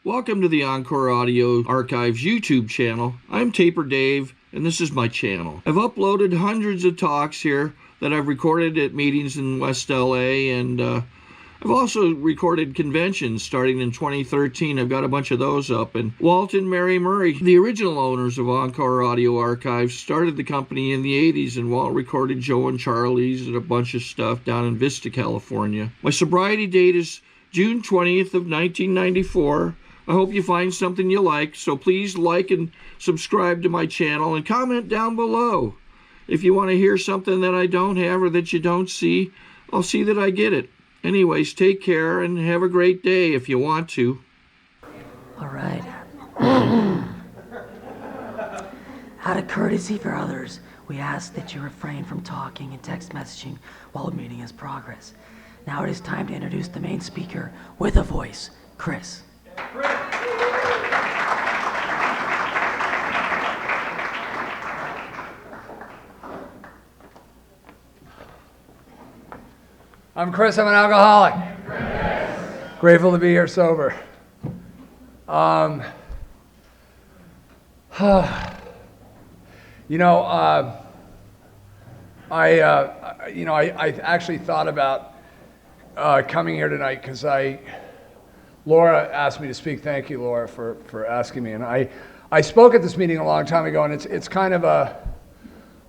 Welcome to the Encore Audio Archives YouTube channel. I'm Taper Dave, and this is my channel. I've uploaded hundreds of talks here that I've recorded at meetings in West LA, and I've also recorded conventions starting in 2013. I've got a bunch of those up. And Walt and Mary Murray, the original owners of Encore Audio Archives, started the company in the 80s, and Walt recorded Joe and Charlie's and a bunch of stuff down in Vista, California. My sobriety date is June 20th of 1994. I hope you find something you like, so please like and subscribe to my channel and comment down below. If you want to hear something that I don't have or that you don't see, I'll see that I get it. Anyways, take care and have a great day if you want to. All right. Out of courtesy for others, we ask that you refrain from talking and text messaging while the meeting is progress. Now it is time to introduce the main speaker with a voice, Chris. I'm Chris, I'm an alcoholic. Grateful to be here sober. I actually thought about coming here tonight because Laura asked me to speak. Thank you, Laura, for asking me. And I spoke at this meeting a long time ago, and it's kind of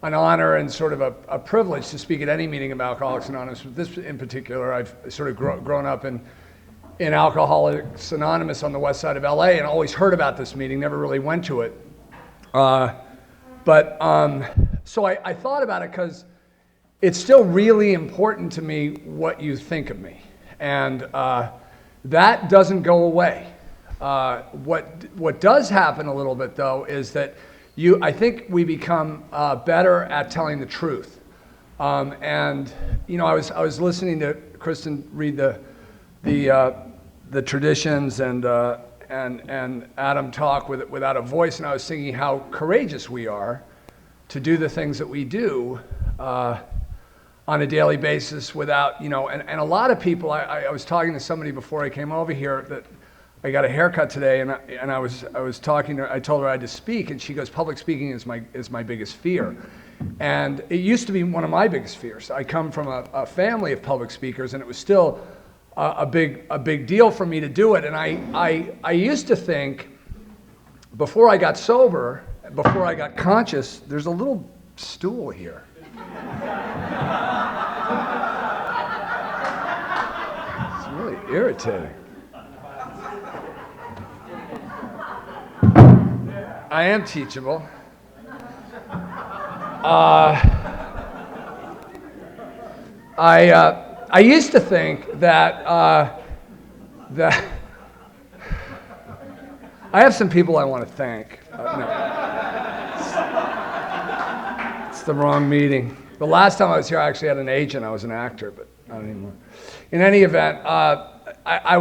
an honor and sort of a privilege to speak at any meeting of Alcoholics Anonymous. But this in particular, I've sort of grown up in Alcoholics Anonymous on the west side of LA and always heard about this meeting, never really went to it. So I thought about it because it's still really important to me what you think of me. And that doesn't go away. What does happen a little bit, though, is that I think we become better at telling the truth. I was listening to Kristen read the traditions and Adam talk without a voice, and I was thinking how courageous we are to do the things that we do on a daily basis without, and a lot of people, I was talking to somebody before I came over here that I got a haircut today, and I was talking to her. I told her I had to speak, and she goes, "Public speaking is my biggest fear," and it used to be one of my biggest fears. I come from a family of public speakers, and it was still a big deal for me to do it. And I used to think, before I got sober, before I got conscious, there's a little stool here. It's really irritating. I am teachable. I used to think that I have some people I want to thank. No, it's the wrong meeting. The last time I was here, I actually had an agent. I was an actor, but not anymore. In any event, I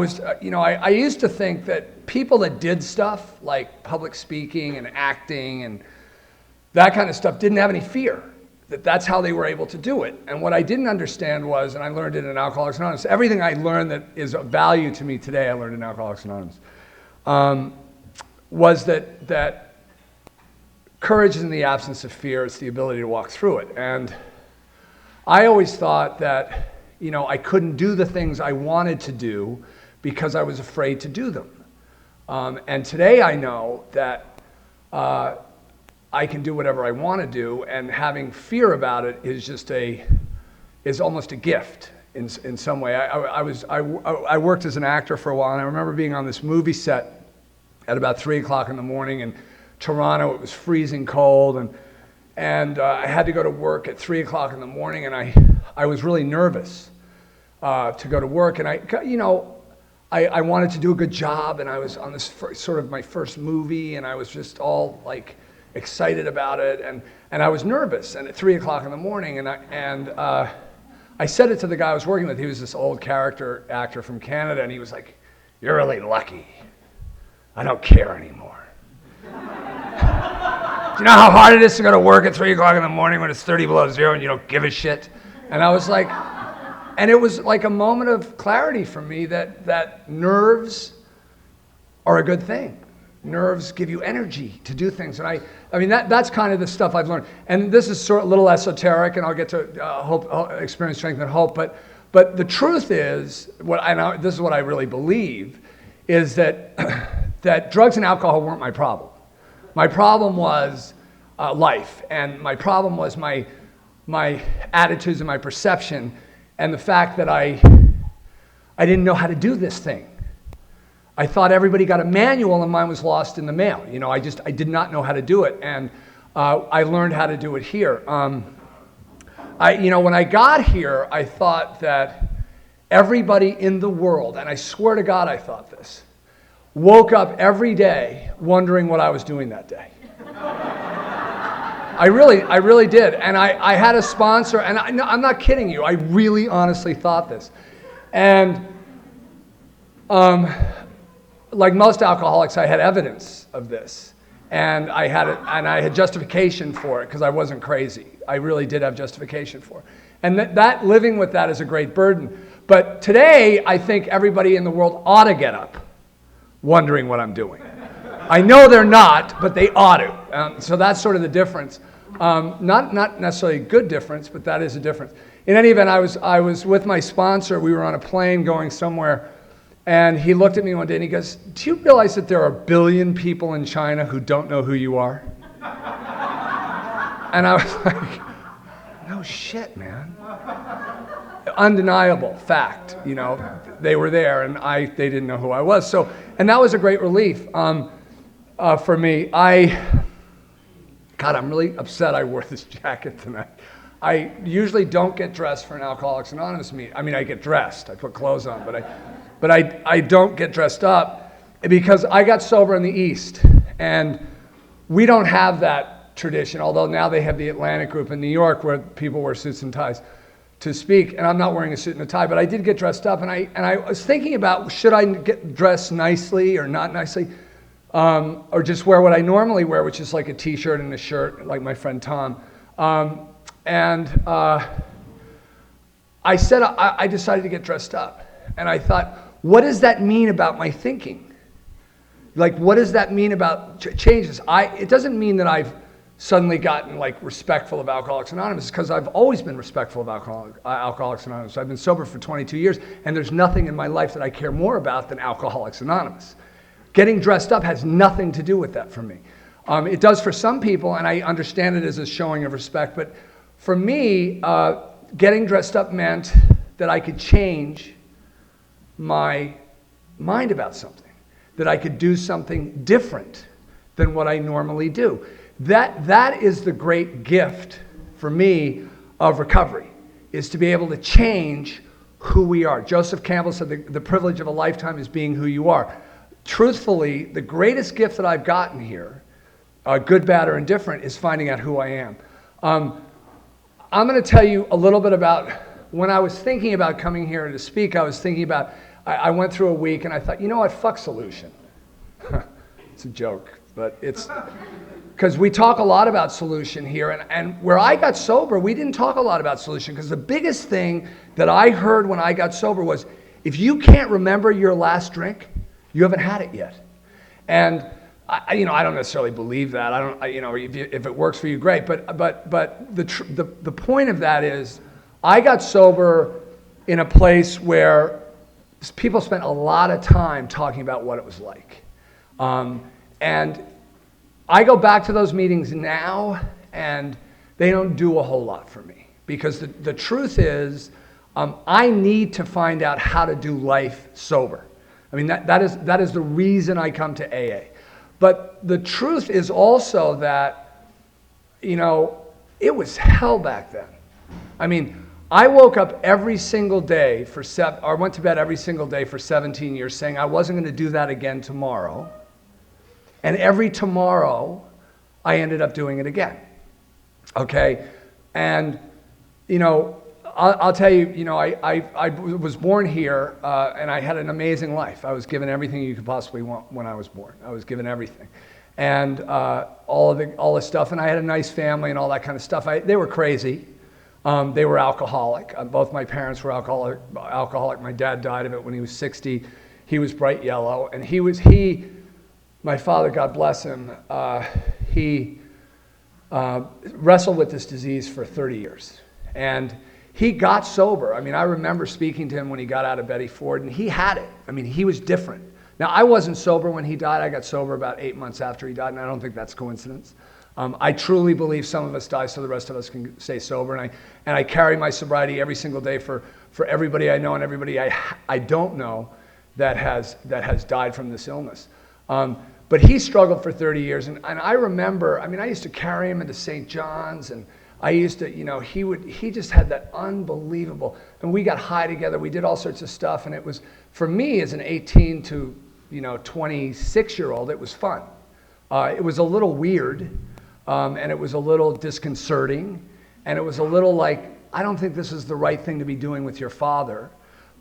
used to think that people that did stuff like public speaking and acting and that kind of stuff didn't have any fear, that's how they were able to do it. And what I didn't understand was, and I learned it in Alcoholics Anonymous, everything I learned that is of value to me today, I learned in Alcoholics Anonymous, was that courage is in the absence of fear. It's the ability to walk through it. And I always thought that, I couldn't do the things I wanted to do because I was afraid to do them. And today I know that I can do whatever I want to do, and having fear about it is almost a gift in some way. I worked as an actor for a while, and I remember being on this movie set at about 3 o'clock in the morning in Toronto. It was freezing cold, and I had to go to work at 3 o'clock in the morning, and I was really nervous to go to work, and I wanted to do a good job, and I was on this sort of my first movie, and I was just all like excited about it, and I was nervous. And at 3 o'clock in the morning, and I said it to the guy I was working with. He was this old character actor from Canada, and he was like, "You're really lucky. I don't care anymore." Do you know how hard it is to go to work at 3 o'clock in the morning when it's 30 below zero and you don't give a shit? And I was like, and it was like a moment of clarity for me that nerves are a good thing. Nerves give you energy to do things. And I mean, that's kind of the stuff I've learned. And this is sort of a little esoteric, and I'll get to hope, experience, strength, and hope. But the truth is, this is what I really believe, is that, that drugs and alcohol weren't my problem. My problem was life, and my problem was my attitudes and my perception, and the fact that I didn't know how to do this thing. I thought everybody got a manual and mine was lost in the mail. You know, I did not know how to do it, and I learned how to do it here. When I got here, I thought that everybody in the world, and I swear to God I thought this, woke up every day wondering what I was doing that day. I really did. And I had a sponsor, and I'm not kidding you, I really honestly thought this. And like most alcoholics, I had evidence of this. And I had justification for it because I wasn't crazy. I really did have justification for it. And that living with that is a great burden. But today, I think everybody in the world ought to get up wondering what I'm doing. I know they're not, but they ought to. So that's sort of the difference. Not necessarily a good difference, but that is a difference. In any event, I was with my sponsor. We were on a plane going somewhere. And he looked at me one day and he goes, "Do you realize that there are 1 billion people in China who don't know who you are?" And I was like, no shit, man. Undeniable fact, you know, they were there and they didn't know who I was. So, and that was a great relief for me. God, I'm really upset I wore this jacket tonight. I usually don't get dressed for an Alcoholics Anonymous meeting. I mean, I get dressed, I put clothes on, but I don't get dressed up because I got sober in the East, and we don't have that tradition, although now they have the Atlantic group in New York where people wear suits and ties to speak, and I'm not wearing a suit and a tie, but I did get dressed up, and I was thinking about, should I get dressed nicely or not nicely, or just wear what I normally wear, which is like a t-shirt and a shirt, like my friend Tom. I decided to get dressed up, and I thought, what does that mean about my thinking? Like, what does that mean about changes? It doesn't mean that I've suddenly gotten like respectful of Alcoholics Anonymous, because I've always been respectful of Alcoholics Anonymous. I've been sober for 22 years, and there's nothing in my life that I care more about than Alcoholics Anonymous. Getting dressed up has nothing to do with that for me. It does for some people, and I understand it as a showing of respect, but for me, getting dressed up meant that I could change my mind about something, that I could do something different than what I normally do. That is the great gift for me of recovery, is to be able to change who we are. Joseph Campbell said the privilege of a lifetime is being who you are. Truthfully, the greatest gift that I've gotten here, good, bad, or indifferent, is finding out who I am. I'm going to tell you a little bit about when I was thinking about coming here to speak. I was thinking about, I went through a week and I thought, you know what, fuck solution. It's a joke, but it's because we talk a lot about solution here, and where I got sober, we didn't talk a lot about solution, because the biggest thing that I heard when I got sober was, if you can't remember your last drink, you haven't had it yet. And I don't necessarily believe that. If it works for you, great. But the point of that is, I got sober in a place where people spent a lot of time talking about what it was like. And I go back to those meetings now, and they don't do a whole lot for me. Because the truth is, I need to find out how to do life sober. I mean, that is the reason I come to AA. But the truth is also that, it was hell back then. I mean, I woke up every single day or went to bed every single day for 17 years saying I wasn't going to do that again tomorrow. And every tomorrow, I ended up doing it again. Okay? And, I'll tell you, I was born here, and I had an amazing life. I was given everything you could possibly want when I was born. I was given everything. And all the stuff, and I had a nice family and all that kind of stuff. They were crazy. They were alcoholic. Both my parents were alcoholic. My dad died of it when he was 60. He was bright yellow, and he my father, God bless him, he wrestled with this disease for 30 years. And he got sober. I mean, I remember speaking to him when he got out of Betty Ford, and he had it. I mean, he was different. Now, I wasn't sober when he died. I got sober about 8 months after he died, and I don't think that's coincidence. I truly believe some of us die so the rest of us can stay sober, and I carry my sobriety every single day for everybody I know and everybody I don't know that has died from this illness. But he struggled for 30 years, and I remember, I mean, I used to carry him into St. John's, and I used to, you know, he just had that unbelievable, and we got high together, we did all sorts of stuff, and it was, for me as an 18 to, 26-year-old, it was fun. It was a little weird, and it was a little disconcerting, and it was a little like, I don't think this is the right thing to be doing with your father,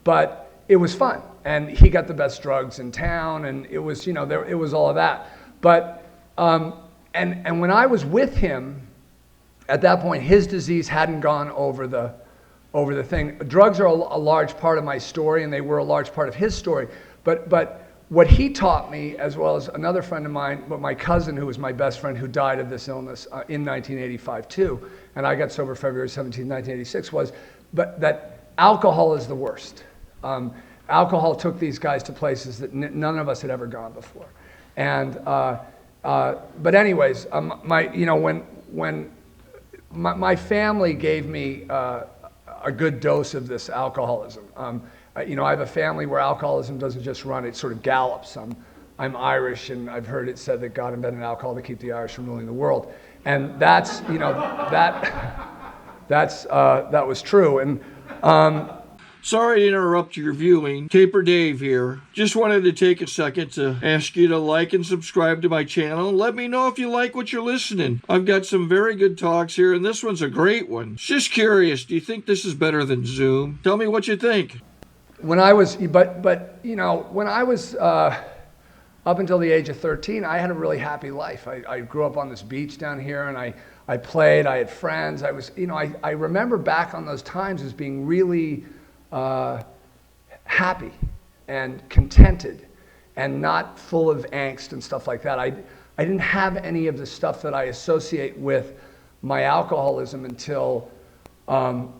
but it was fun, and he got the best drugs in town, and it was, it was all of that. But, and when I was with him, at that point, his disease hadn't gone over the thing. Drugs are a large part of my story, and they were a large part of his story. But what he taught me, as well as another friend of mine, but my cousin, who was my best friend, who died of this illness in 1985 too, and I got sober February 17, 1986, was that alcohol is the worst. Alcohol took these guys to places that none of us had ever gone before. And but anyways, when my family gave me a good dose of this alcoholism. I have a family where alcoholism doesn't just run, it sort of gallops. I'm Irish, and I've heard it said that God invented alcohol to keep the Irish from ruling the world. And that's, that was true. And Sorry to interrupt your viewing. Taper Dave here. Just wanted to take a second to ask you to like and subscribe to my channel. Let me know if you like what you're listening. I've got some very good talks here, and this one's a great one. Just curious, do you think this is better than Zoom? Tell me what you think. When I was, when I was up until the age of 13, I had a really happy life. I grew up on this beach down here, and I played, I had friends. I was, I remember back on those times as being really happy and contented and not full of angst and stuff like that. I didn't have any of the stuff that I associate with my alcoholism until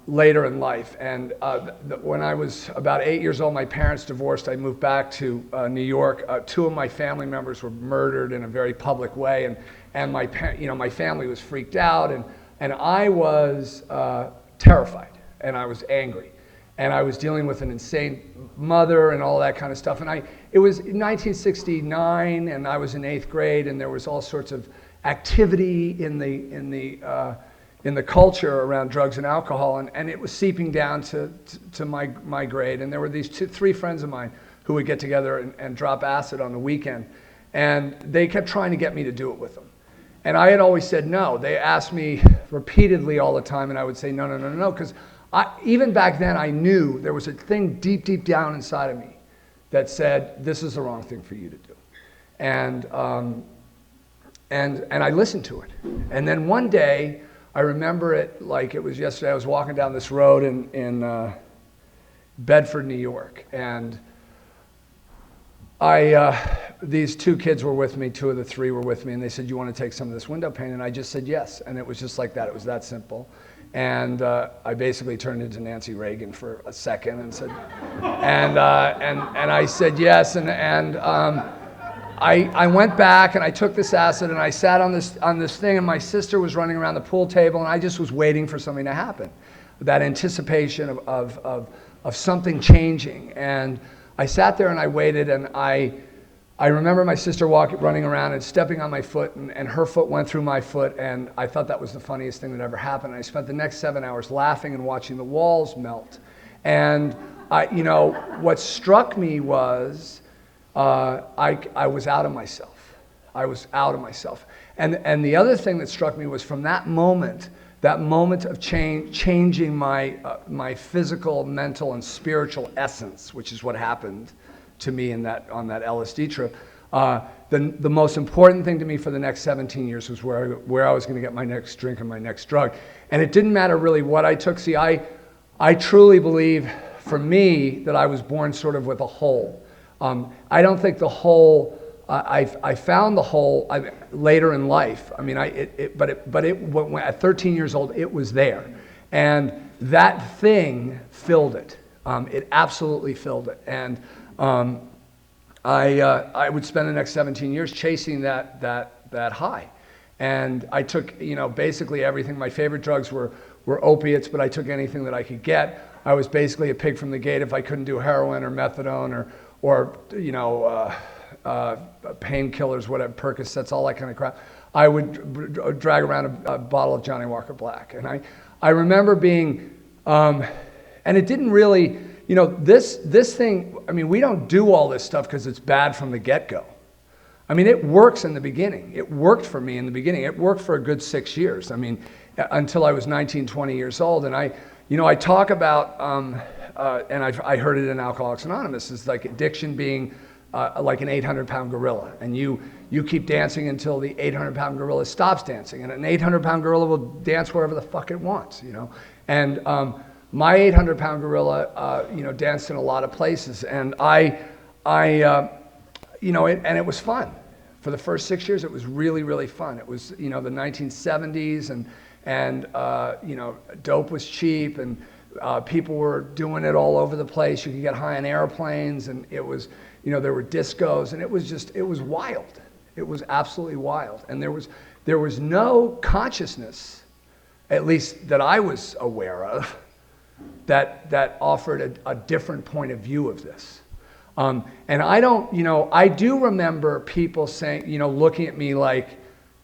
later in life. And when I was about 8 years old, my parents divorced. I moved back to New York. Two of my family members were murdered in a very public way, and my family was freaked out, and I was terrified, and I was angry. And I was dealing with an insane mother and all that kind of stuff. And it was 1969, and I was in 8th grade, and there was all sorts of activity in the culture around drugs and alcohol, and it was seeping down to my grade. And there were these three friends of mine who would get together and drop acid on the weekend, and they kept trying to get me to do it with them. And I had always said no. They asked me repeatedly all the time, and I would say no, because even back then, I knew there was a thing deep down inside of me that said, this is the wrong thing for you to do. And I listened to it. And then one day, I remember it like it was yesterday. I was walking down this road in Bedford, New York. And these two kids were with me, two of the three were with me, and they said, you want to take some of this window pane? And I just said yes. And it was just like that. It was that simple. And I basically turned into Nancy Reagan for a second and said, and I said yes, and I went back and I took this acid and I sat on this thing, and my sister was running around the pool table, and I just was waiting for something to happen, that anticipation of something changing. And I sat there and I waited, and I remember my sister running around and stepping on my foot, and her foot went through my foot, and I thought that was the funniest thing that ever happened. I spent the next 7 hours laughing and watching the walls melt. And what struck me was I was out of myself. I was out of myself. And the other thing that struck me was from that moment of changing my physical, mental, and spiritual essence, which is what happened to me on that LSD trip. The most important thing to me for the next 17 years was where I was going to get my next drink and my next drug. And it didn't matter really what I took. See, I truly believe, for me, that I was born sort of with a hole. I don't think the hole I found the hole later in life. I mean, at 13 years old, it was there. And that thing filled it. It absolutely filled it. And I would spend the next 17 years chasing that high. And I took, basically everything. My favorite drugs were opiates, but I took anything that I could get. I was basically a pig from the gate if I couldn't do heroin or methadone or painkillers, whatever, Percocets, all that kind of crap. I would drag around a bottle of Johnny Walker Black. And I remember being, and it didn't really, this thing, I mean, we don't do all this stuff because it's bad from the get-go. I mean, it works in the beginning. It worked for me in the beginning. It worked for a good 6 years. I mean, until I was 19, 20 years old. And I talk about, and I heard it in Alcoholics Anonymous, is like addiction being like an 800-pound gorilla. And you keep dancing until the 800-pound gorilla stops dancing. And an 800-pound gorilla will dance wherever the fuck it wants, And my 800-pound gorilla, danced in a lot of places. And and it was fun. For the first 6 years, it was really, really fun. It was, the 1970s, and dope was cheap, and people were doing it all over the place. You could get high on airplanes, and it was, there were discos, and it was wild. It was absolutely wild. And there was no consciousness, at least that I was aware of, that offered a different point of view of this. And I do remember people saying, looking at me like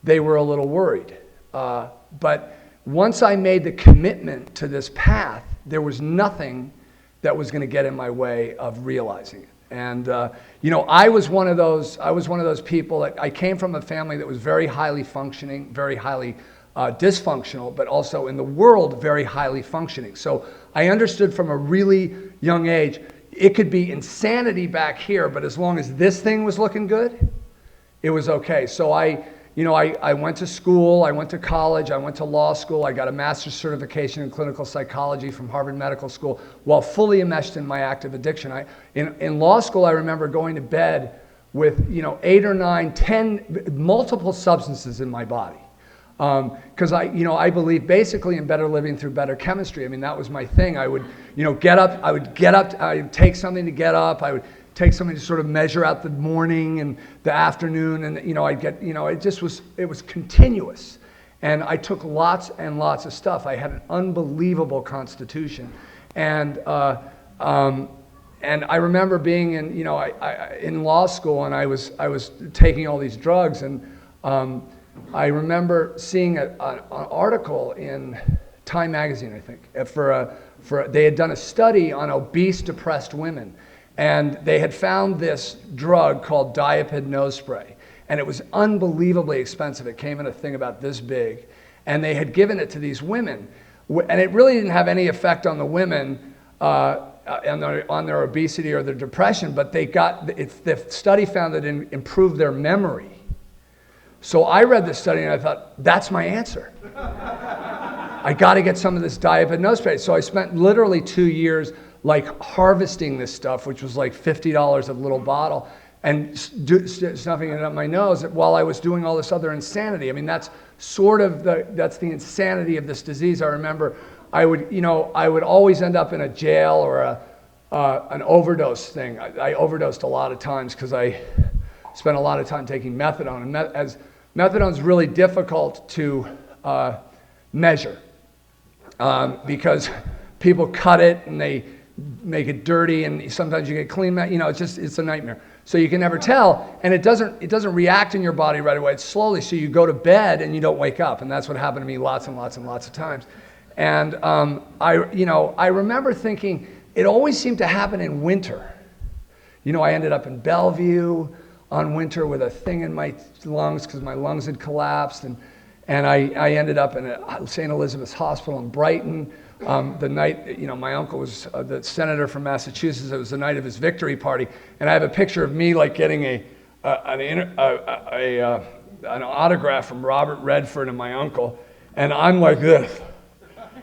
they were a little worried. But once I made the commitment to this path, there was nothing that was going to get in my way of realizing it. And, I was one of those people that I came from a family that was very highly functioning, very highly dysfunctional, but also in the world, very highly functioning. So I understood from a really young age, it could be insanity back here, but as long as this thing was looking good, it was okay. So I went to school, I went to college, I went to law school, I got a master's certification in clinical psychology from Harvard Medical School while fully enmeshed in my active addiction. In law school, I remember going to bed with 8 or 9, 10 multiple substances in my body. Because I believe basically in better living through better chemistry. I mean, that was my thing. I would, get up, I would take something to get up, I would take something to sort of measure out the morning and the afternoon, and I'd get, it was continuous. And I took lots and lots of stuff. I had an unbelievable constitution. And I remember being in, in law school, and I was taking all these drugs, and I remember seeing an article in Time magazine, I think, they had done a study on obese, depressed women, and they had found this drug called Diaped nose spray, and it was unbelievably expensive. It came in a thing about this big, and they had given it to these women, and it really didn't have any effect on the women on their obesity or their depression, but the study found that it improved their memory. So I read this study and I thought, that's my answer. I got to get some of this Diaped nose spray. So I spent literally 2 years like harvesting this stuff, which was like $50 a little bottle, and stuffing it up my nose while I was doing all this other insanity. I mean, that's sort of that's the insanity of this disease. I remember I would always end up in a jail or an overdose thing. I overdosed a lot of times because I spent a lot of time taking methadone, and as methadone is really difficult to measure because people cut it and they make it dirty, and sometimes you get clean. It's a nightmare. So you can never tell, and it doesn't react in your body right away. It's slowly. So you go to bed and you don't wake up, and that's what happened to me lots and lots and lots of times. And I remember thinking it always seemed to happen in winter. I ended up in Bellevue on winter with a thing in my lungs because my lungs had collapsed, and I ended up in a St. Elizabeth's Hospital in Brighton the night, my uncle was the senator from Massachusetts. It was the night of his victory party, and I have a picture of me like getting an autograph from Robert Redford and my uncle, and I'm like this,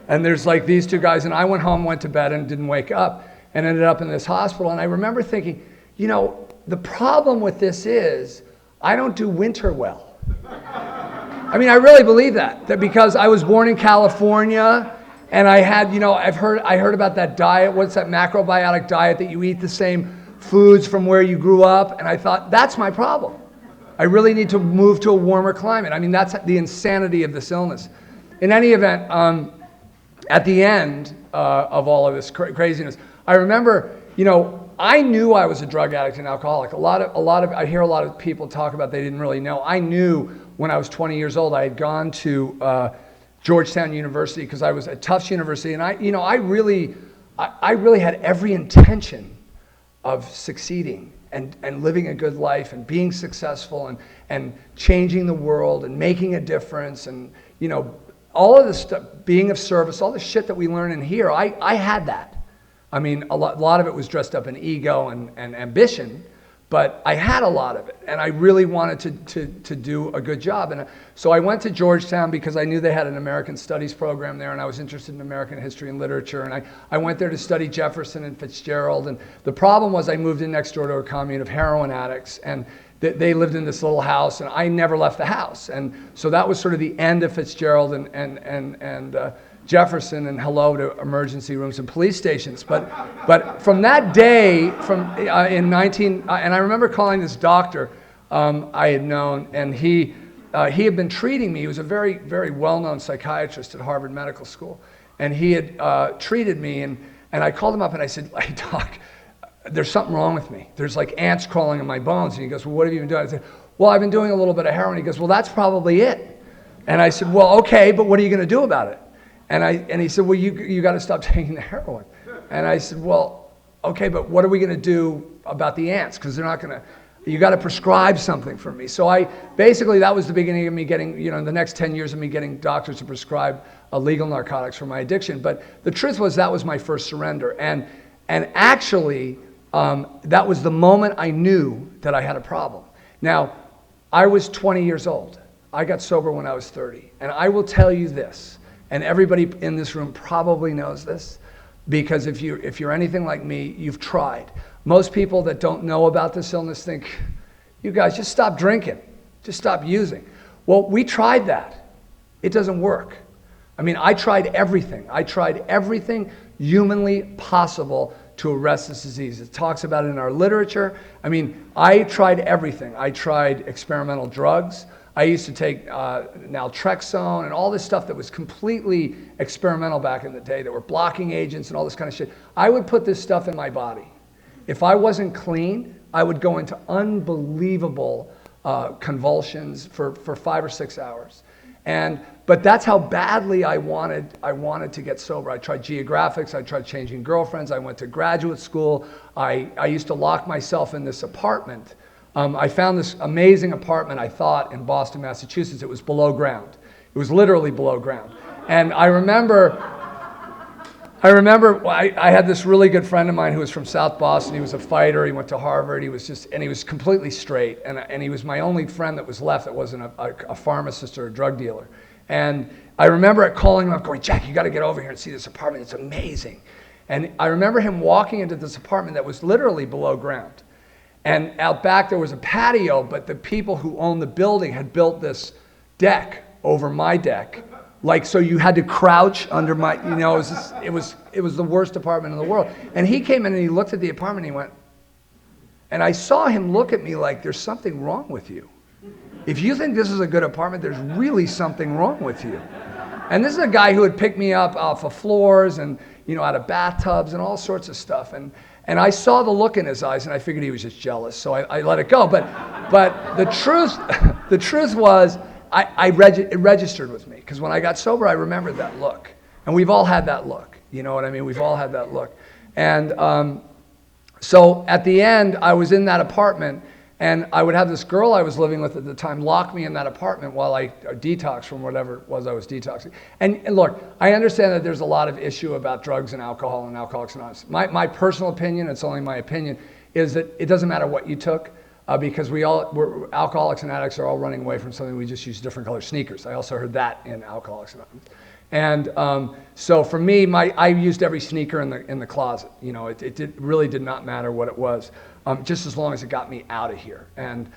and there's like these two guys, and I went home, went to bed, and didn't wake up, and ended up in this hospital. And I remember thinking, the problem with this is I don't do winter well. I mean, I really believe that because I was born in California, and I had, I heard about that diet. What's that macrobiotic diet that you eat the same foods from where you grew up? And I thought, that's my problem. I really need to move to a warmer climate. I mean, that's the insanity of this illness. In any event, at the end of all of this craziness, I remember, I knew I was a drug addict and alcoholic. I hear a lot of people talk about they didn't really know. I knew when I was 20 years old. I had gone to Georgetown University because I was at Tufts University, and I really had every intention of succeeding and living a good life and being successful and changing the world and making a difference and all of this stuff, being of service, all the shit that we learn in here. I had that. I mean, a lot of it was dressed up in ego and ambition, but I had a lot of it, and I really wanted to do a good job. And so I went to Georgetown because I knew they had an American Studies program there, and I was interested in American history and literature, and I went there to study Jefferson and Fitzgerald. And the problem was I moved in next door to a commune of heroin addicts, and they lived in this little house, and I never left the house. And so that was sort of the end of Fitzgerald and Jefferson, and hello to emergency rooms and police stations. But from that day, and I remember calling this doctor I had known, and he had been treating me. He was a very, very well-known psychiatrist at Harvard Medical School, and he had treated me, and I called him up and I said, "Hey, doc, there's something wrong with me. There's like ants crawling in my bones." And he goes, "Well, what have you been doing?" I said, "Well, I've been doing a little bit of heroin." He goes, "Well, that's probably it." And I said, "Well, okay, but what are you going to do about it?" And he said, "Well, you got to stop taking the heroin." And I said, "Well, okay, but what are we going to do about the ants? Because they're not going to, you got to prescribe something for me." So basically that was the beginning of me getting, the next 10 years of me getting doctors to prescribe illegal narcotics for my addiction. But the truth was that was my first surrender. And actually, that was the moment I knew that I had a problem. Now, I was 20 years old. I got sober when I was 30. And I will tell you this, and everybody in this room probably knows this, because if you're anything like me, you've tried. Most people that don't know about this illness think, "You guys, just stop drinking. Just stop using." Well, we tried that. It doesn't work. I mean, I tried everything. I tried everything humanly possible to arrest this disease. It talks about it in our literature. I mean, I tried everything. I tried experimental drugs. I used to take naltrexone and all this stuff that was completely experimental back in the day, that were blocking agents and all this kind of shit. I would put this stuff in my body. If I wasn't clean, I would go into unbelievable convulsions for 5 or 6 hours. But that's how badly I wanted to get sober. I tried geographics, I tried changing girlfriends, I went to graduate school. I used to lock myself in this apartment. I found this amazing apartment, I thought, in Boston, Massachusetts. It was below ground. It was literally below ground. And I remember I had this really good friend of mine who was from South Boston. He was a fighter. He went to Harvard. He was completely straight. And he was my only friend that was left that wasn't a pharmacist or a drug dealer. And I remember calling him up, going, "Jack, you got to get over here and see this apartment. It's amazing." And I remember him walking into this apartment that was literally below ground. And out back there was a patio, but the people who owned the building had built this deck over my deck. Like, so you had to crouch under my, it was the worst apartment in the world. And he came in and he looked at the apartment and he went, and I saw him look at me like, "There's something wrong with you. If you think this is a good apartment, there's really something wrong with you." And this is a guy who had picked me up off of floors and, out of bathtubs and all sorts of stuff. And I saw the look in his eyes, and I figured he was just jealous, so I let it go. But the truth was, it registered with me, because when I got sober, I remembered that look. And we've all had that look, you know what I mean? We've all had that look. And so at the end, I was in that apartment, and I would have this girl I was living with at the time lock me in that apartment while I detoxed from whatever it was I was detoxing. And look, I understand that there's a lot of issue about drugs and alcohol and Alcoholics Anonymous. My personal opinion, it's only my opinion, is that it doesn't matter what you took, because we're alcoholics and addicts are all running away from something. We just use different color sneakers. I also heard that in Alcoholics Anonymous. And so for me, I used every sneaker in the closet. Really did not matter what it was, just as long as it got me out of here. And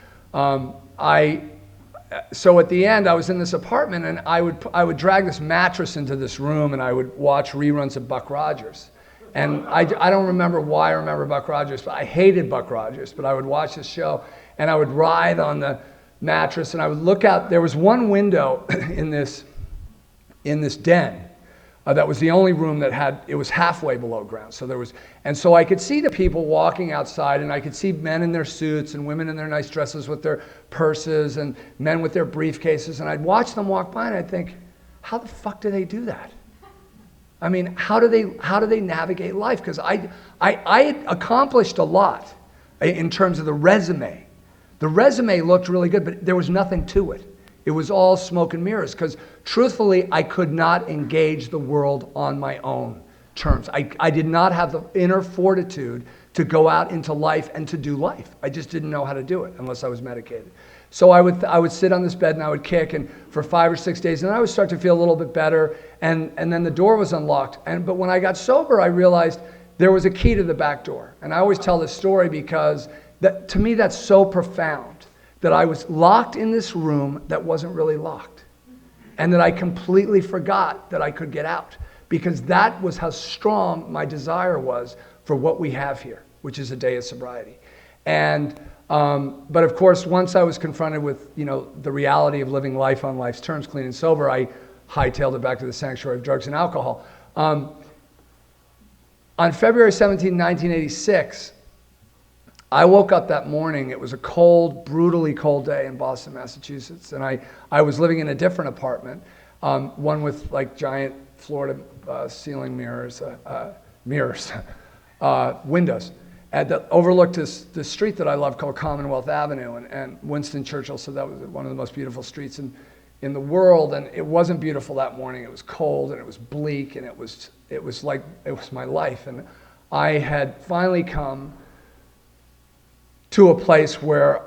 So at the end, I was in this apartment, and I would drag this mattress into this room, and I would watch reruns of Buck Rogers. And I don't remember why I remember Buck Rogers, but I hated Buck Rogers. But I would watch this show, and I would writhe on the mattress, and I would look out. There was one window in this den. That was the only room that it was halfway below ground. And so I could see the people walking outside, and I could see men in their suits and women in their nice dresses with their purses and men with their briefcases. And I'd watch them walk by, and I'd think, how the fuck do they do that? I mean, how do they navigate life? Because I had accomplished a lot in terms of the resume. The resume looked really good, but there was nothing to it. It was all smoke and mirrors, because truthfully, I could not engage the world on my own terms. I did not have the inner fortitude to go out into life and to do life. I just didn't know how to do it unless I was medicated. So I would sit on this bed and I would kick, and for 5 or 6 days, and then I would start to feel a little bit better, and then the door was unlocked. But when I got sober, I realized there was a key to the back door. And I always tell this story because to me that's so profound, that I was locked in this room that wasn't really locked, and that I completely forgot that I could get out, because that was how strong my desire was for what we have here, which is a day of sobriety. And but of course, once I was confronted with the reality of living life on life's terms, clean and sober, I hightailed it back to the sanctuary of drugs and alcohol. On February 17, 1986, I woke up that morning. It was a cold, brutally cold day in Boston, Massachusetts, and I was living in a different apartment, one with like giant Florida ceiling mirrors, windows, that overlooked this street that I love called Commonwealth Avenue, and Winston Churchill said that was one of the most beautiful streets in the world, and it wasn't beautiful that morning. It was cold, and it was bleak, and it was my life, and I had finally come to a place where,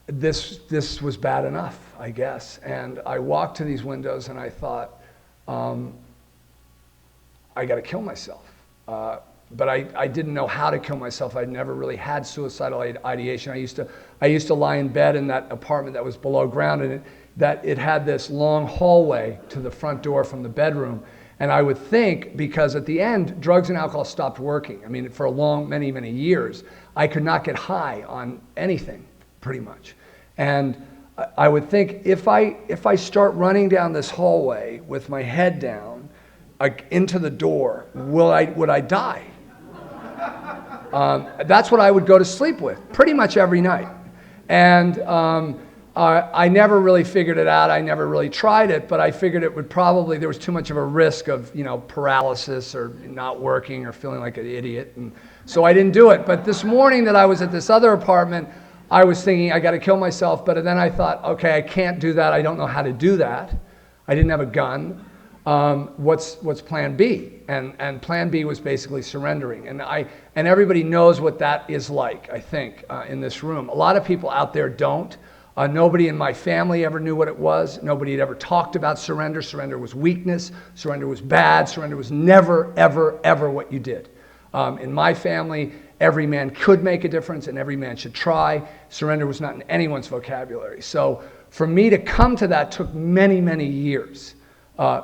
this was bad enough, I guess. And I walked to these windows and I thought, I got to kill myself. But I didn't know how to kill myself. I'd never really had suicidal ideation. I used to lie in bed in that apartment that was below ground, and it had this long hallway to the front door from the bedroom. And I would think, because at the end, drugs and alcohol stopped working. I mean, for many, many years, I could not get high on anything, pretty much. And I would think, if I start running down this hallway with my head down into the door, would I die? That's what I would go to sleep with, pretty much every night. And I never really figured it out. I never really tried it, but I figured it would there was too much of a risk of, paralysis or not working or feeling like an idiot. And so I didn't do it. But this morning that I was at this other apartment, I was thinking, I got to kill myself. But then I thought, okay, I can't do that. I don't know how to do that. I didn't have a gun. What's plan B? And plan B was basically surrendering. And everybody knows what that is like, I think, in this room. A lot of people out there don't. Nobody in my family ever knew what it was. Nobody had ever talked about surrender. Surrender was weakness. Surrender was bad. Surrender was never, ever, ever what you did. In my family, every man could make a difference and every man should try. Surrender was not in anyone's vocabulary. So for me to come to that took many, many years.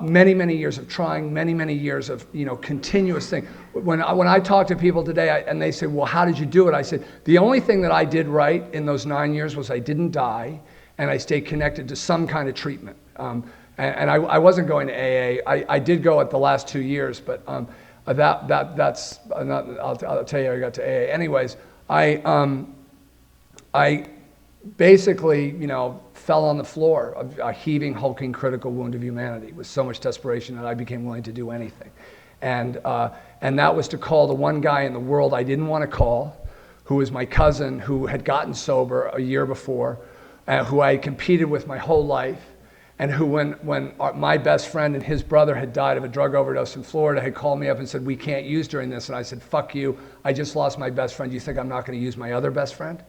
Many, many years of trying, many, many years of continuous thing. When I talk to people today and they say, well, how did you do it? I said, the only thing that I did right in those 9 years was I didn't die, and I stayed connected to some kind of treatment. And I wasn't going to AA. I did go at the last 2 years, but that's I'll tell you how I got to AA. Anyways, I basically fell on the floor of a heaving, hulking, critical wound of humanity with so much desperation that I became willing to do anything. And that was to call the one guy in the world I didn't want to call, who was my cousin who had gotten sober a year before, who I had competed with my whole life, and who when my best friend and his brother had died of a drug overdose in Florida had called me up and said, we can't use during this. And I said, fuck you, I just lost my best friend. You think I'm not going to use my other best friend?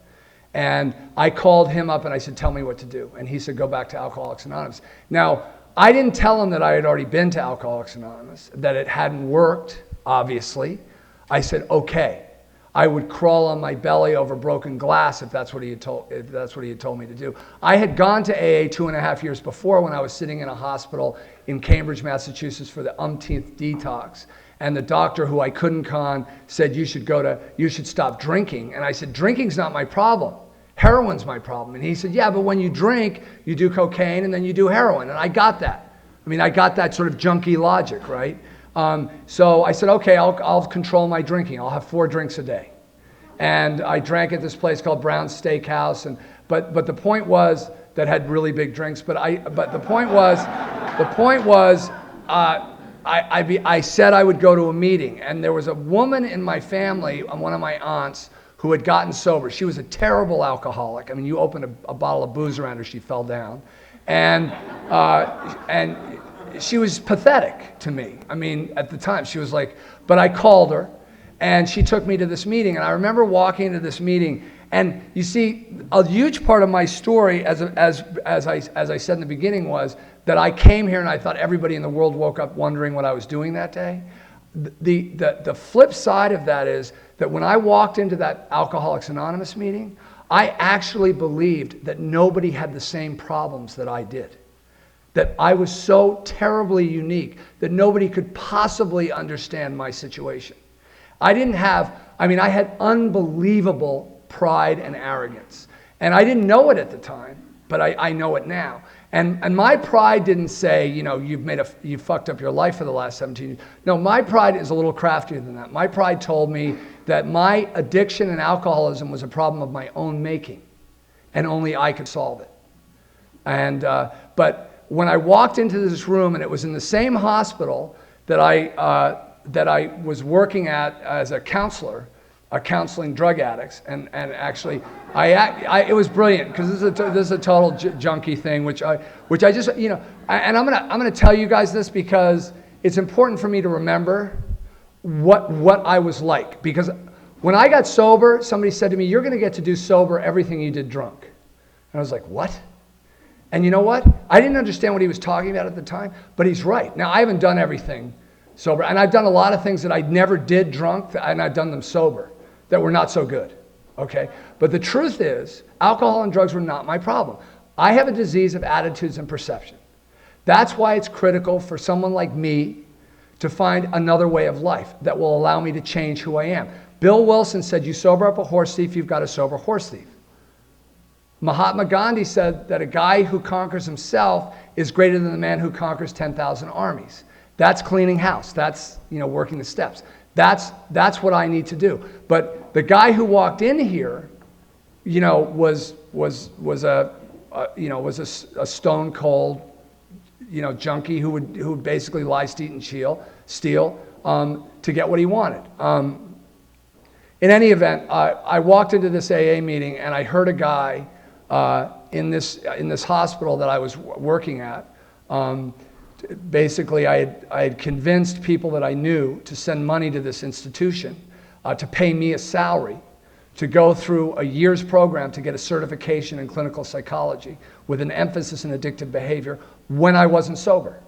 And I called him up and I said, tell me what to do. And he said, go back to Alcoholics Anonymous. Now, I didn't tell him that I had already been to Alcoholics Anonymous, that it hadn't worked, obviously. I said, okay. I would crawl on my belly over broken glass if that's what he had told me to do. I had gone to AA 2.5 years before when I was sitting in a hospital in Cambridge, Massachusetts for the umpteenth detox. And the doctor who I couldn't con said, you should stop drinking. And I said, drinking's not my problem. Heroin's my problem. And he said, yeah, but when you drink, you do cocaine and then you do heroin. And I got that. I mean, I got that sort of junkie logic, right? So I said, okay, I'll control my drinking. I'll have 4 drinks a day. And I drank at this place called Brown's Steakhouse. But the point was, that had really big drinks. But the point was, I said I would go to a meeting, and there was a woman in my family, one of my aunts, who had gotten sober. She was a terrible alcoholic. I mean, you opened a bottle of booze around her, she fell down. And she was pathetic to me. I mean, at the time, she was like, but I called her, and she took me to this meeting. And I remember walking into this meeting, and you see, a huge part of my story, as I said in the beginning, was that I came here and I thought everybody in the world woke up wondering what I was doing that day. The flip side of that is that when I walked into that Alcoholics Anonymous meeting, I actually believed that nobody had the same problems that I did. That I was so terribly unique that nobody could possibly understand my situation. I had unbelievable pride and arrogance. And I didn't know it at the time, but I know it now. And my pride didn't say, you've fucked up your life for the last 17 years. No, my pride is a little craftier than that. My pride told me that my addiction and alcoholism was a problem of my own making, and only I could solve it. But when I walked into this room, and it was in the same hospital that I was working at as a counselor, counseling drug addicts, and actually, it was brilliant, because this is a total junkie thing, which I just, and I'm gonna tell you guys this because it's important for me to remember what I was like, because when I got sober, somebody said to me, "You're gonna get to do sober everything you did drunk," and I was like, "What?" And you know what? I didn't understand what he was talking about at the time, but he's right. Now, I haven't done everything sober, and I've done a lot of things that I never did drunk, and I've done them sober that were not so good, okay? But the truth is, alcohol and drugs were not my problem. I have a disease of attitudes and perception. That's why it's critical for someone like me to find another way of life that will allow me to change who I am. Bill Wilson said, you sober up a horse thief, you've got a sober horse thief. Mahatma Gandhi said that a guy who conquers himself is greater than the man who conquers 10,000 armies. That's cleaning house. That's, working the steps. That's what I need to do. But the guy who walked in here, was a stone cold, junkie who would basically lie, steal, and steal to get what he wanted. In any event, I walked into this AA meeting, and I heard a guy in this hospital that I was working at. Basically, I had convinced people that I knew to send money to this institution to pay me a salary to go through a year's program to get a certification in clinical psychology with an emphasis in addictive behavior when I wasn't sober.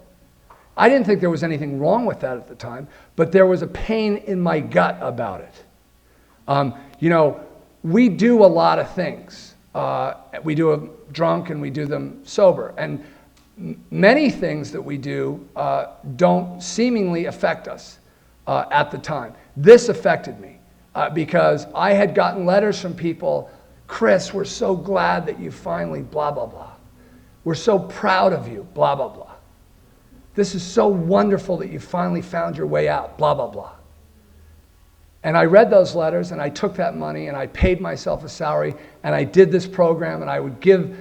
I didn't think there was anything wrong with that at the time, but there was a pain in my gut about it. We do a lot of things. We do them drunk and we do them sober. And many things that we do don't seemingly affect us at the time. This affected me because I had gotten letters from people, Chris, we're so glad that you finally blah, blah, blah. We're so proud of you, blah, blah, blah. This is so wonderful that you finally found your way out, blah, blah, blah. And I read those letters, and I took that money, and I paid myself a salary, and I did this program, and I would give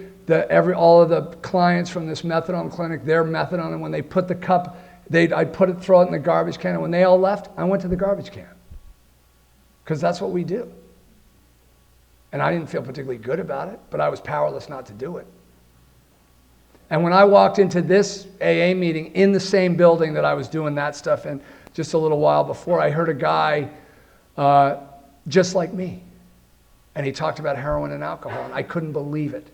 all of the clients from this methadone clinic their methadone, and when they put the cup, I'd throw it in the garbage can, and when they all left, I went to the garbage can. Because that's what we do. And I didn't feel particularly good about it, but I was powerless not to do it. And when I walked into this AA meeting in the same building that I was doing that stuff in just a little while before, I heard a guy just like me. And he talked about heroin and alcohol, and I couldn't believe it.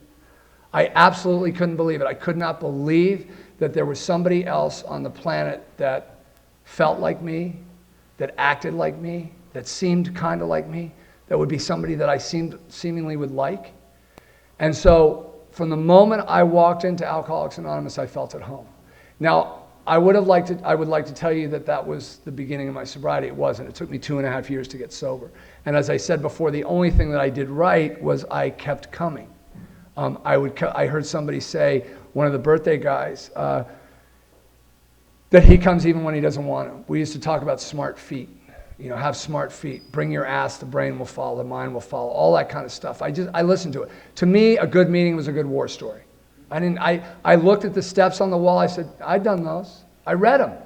I absolutely couldn't believe it. I could not believe that there was somebody else on the planet that felt like me, that acted like me, that seemed kind of like me. that would be somebody that I seemingly would like. And so from the moment I walked into Alcoholics Anonymous, I felt at home. Now, I would like to tell you that that was the beginning of my sobriety. It wasn't. It took me 2.5 years to get sober. And as I said before, the only thing that I did right was I kept coming. I heard somebody say, one of the birthday guys, that he comes even when he doesn't want to. We used to talk about smart feet. You know, have smart feet. Bring your ass, the brain will follow, the mind will follow, all that kind of stuff. I listened to it. To me, a good meeting was a good war story. I looked at the steps on the wall. I said, I've done those. I read them.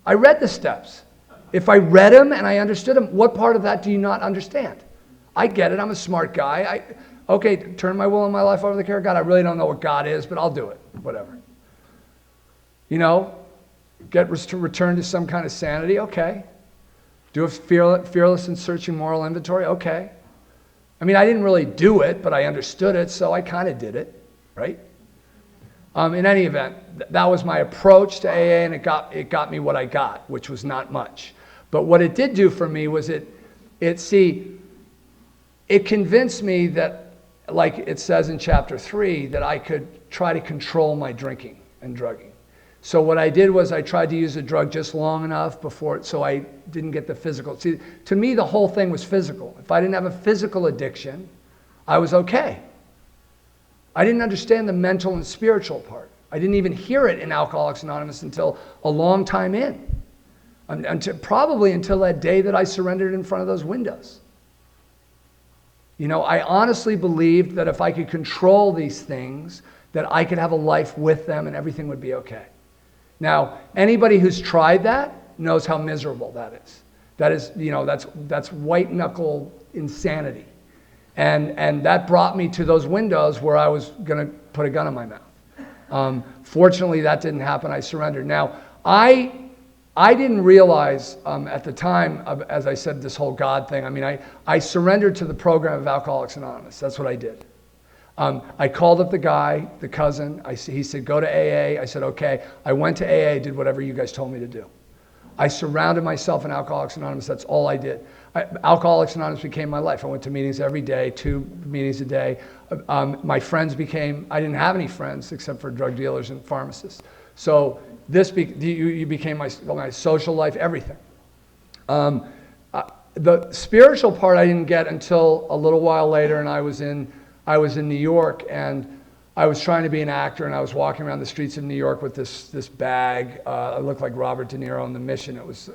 I read the steps. If I read them and I understood them, what part of that do you not understand? I get it. I'm a smart guy. Okay, turn my will and my life over to the care of God. I really don't know what God is, but I'll do it. Whatever. You know, return to some kind of sanity. Okay. Do a fearless and searching moral inventory. Okay. I mean, I didn't really do it, but I understood it, so I kind of did it. Right? In any event, that was my approach to AA, and it got me what I got, which was not much. But what it did do for me was it convinced me that, like it says in chapter 3, that I could try to control my drinking and drugging. So what I did was I tried to use a drug just long enough so I didn't get the physical. See, to me, the whole thing was physical. If I didn't have a physical addiction, I was okay. I didn't understand the mental and spiritual part. I didn't even hear it in Alcoholics Anonymous until a long time in. Probably until that day that I surrendered in front of those windows. You know, I honestly believed that if I could control these things, that I could have a life with them and everything would be okay. Now, anybody who's tried that knows how miserable that is. That is, you know, that's white knuckle insanity. And that brought me to those windows where I was going to put a gun in my mouth. Fortunately, that didn't happen. I surrendered. Now, I didn't realize at the time, as I said, this whole God thing. I mean, I surrendered to the program of Alcoholics Anonymous. That's what I did. I called up the guy, the cousin. He said, go to AA. I said, okay. I went to AA, did whatever you guys told me to do. I surrounded myself in Alcoholics Anonymous. That's all I did. Alcoholics Anonymous became my life. I went to meetings every day, 2 meetings a day. My friends I didn't have any friends except for drug dealers and pharmacists. So you became my social life, everything. The spiritual part I didn't get until a little while later, and I was in New York, and I was trying to be an actor, and I was walking around the streets of New York with this bag. I looked like Robert De Niro in The Mission. It was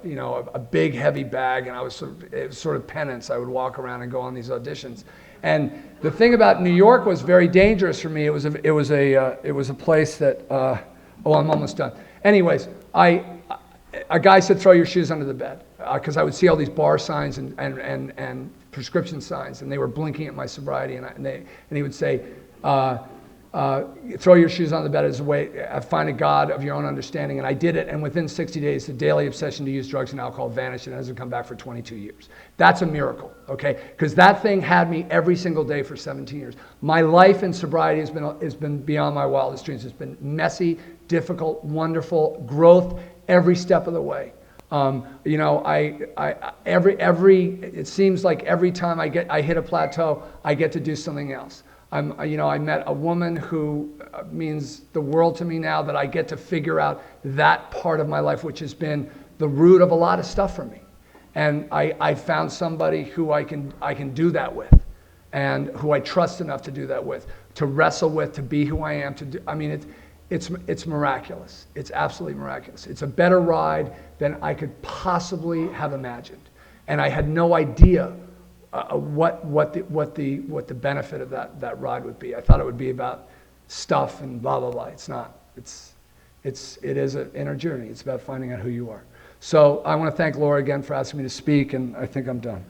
you know, a big heavy bag, and it was sort of penance. I would walk around and go on these auditions. And the thing about New York was very dangerous for me. It was a place that I'm almost done. Anyways, a guy said, throw your shoes under the bed, because I would see all these bar signs and prescription signs, and they were blinking at my sobriety, and he would say, throw your shoes on the bed as a way, find a God of your own understanding. And I did it, and within 60 days, the daily obsession to use drugs and alcohol vanished, and it hasn't come back for 22 years. That's a miracle, okay? Because that thing had me every single day for 17 years. My life in sobriety has been beyond my wildest dreams. It's been messy, difficult, wonderful, growth every step of the way. You know, it seems like every time I hit a plateau, I get to do something else. I met a woman who means the world to me now, that I get to figure out that part of my life, which has been the root of a lot of stuff for me. And I found somebody who I can do that with, and who I trust enough to do that with, to wrestle with, to be who I am. It's miraculous. It's absolutely miraculous. It's a better ride than I could possibly have imagined, and I had no idea what the benefit of that ride would be. I thought it would be about stuff and blah blah blah. It's not. It is an inner journey. It's about finding out who you are. So I want to thank Laura again for asking me to speak, and I think I'm done.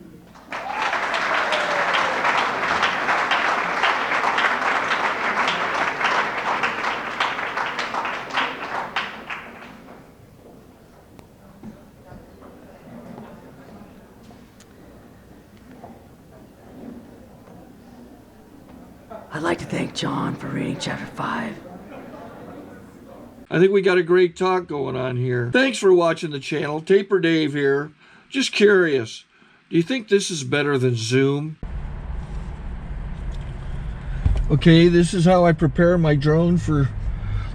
I'd like to thank John for reading chapter 5. I think we got a great talk going on here. Thanks for watching the channel. Taper Dave here. Just curious. Do you think this is better than Zoom? Okay, this is how I prepare my drone for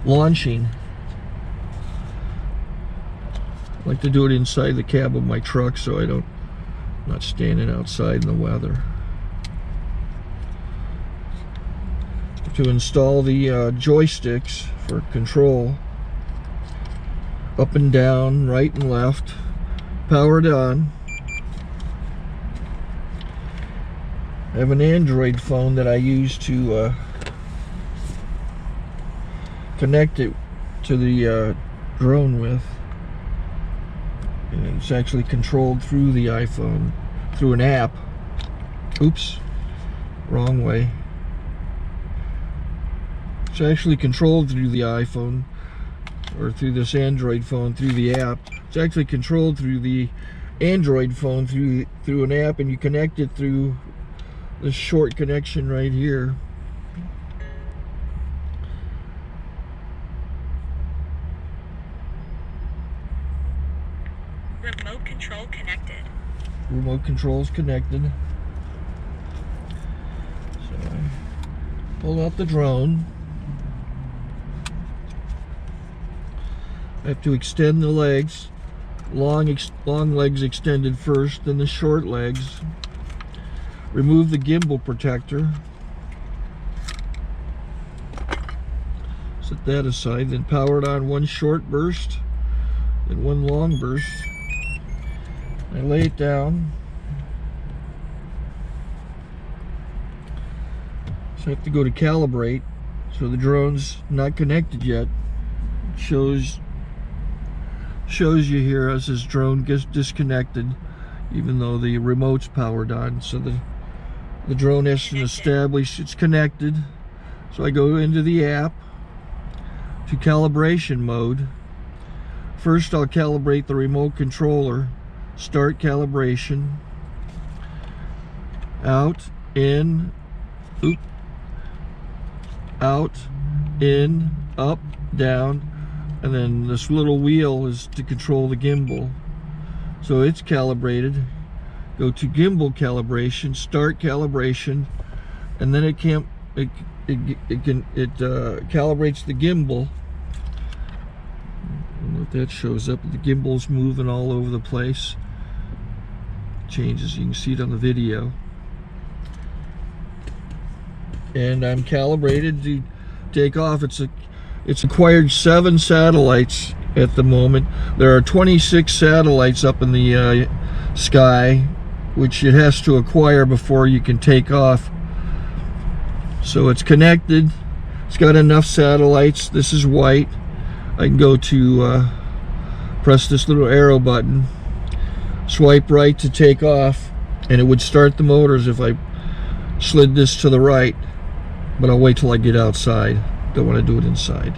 launching. I like to do it inside the cab of my truck so I'm not standing outside in the weather. To install the joysticks for control, up and down, right and left, powered on. I have an Android phone that I use to connect it to the drone with. And it's actually controlled through the iPhone, through an app. Oops, wrong way. It's actually controlled through the iPhone, or through this Android phone, through the app. It's actually controlled through the Android phone, through an app, and you connect it through this short connection right here. Remote control connected. Remote control's connected. So I pull out the drone. I have to extend the legs. Long legs extended first, then the short legs. Remove the gimbal protector. Set that aside, then power it on one short burst and one long burst. I lay it down. So I have to go to calibrate. So the drone's not connected yet. It shows you here as this drone gets disconnected, even though the remote's powered on. So the drone has to establish it's connected. So I go into the app to calibration mode. First I'll calibrate the remote controller. Start calibration. Out, in, oop, out, in, up, down, and then this little wheel is to control the gimbal. So it's calibrated. Go to gimbal calibration, start calibration, and then it calibrates the gimbal. I don't know if that shows up. The gimbal's moving all over the place. Changes, you can see it on the video. And I'm calibrated to take off. It's acquired 7 satellites at the moment. There are 26 satellites up in the sky, which it has to acquire before you can take off. So it's connected. It's got enough satellites. This is white. I can go to press this little arrow button, swipe right to take off, and it would start the motors if I slid this to the right, but I'll wait till I get outside. Don't want to do it inside.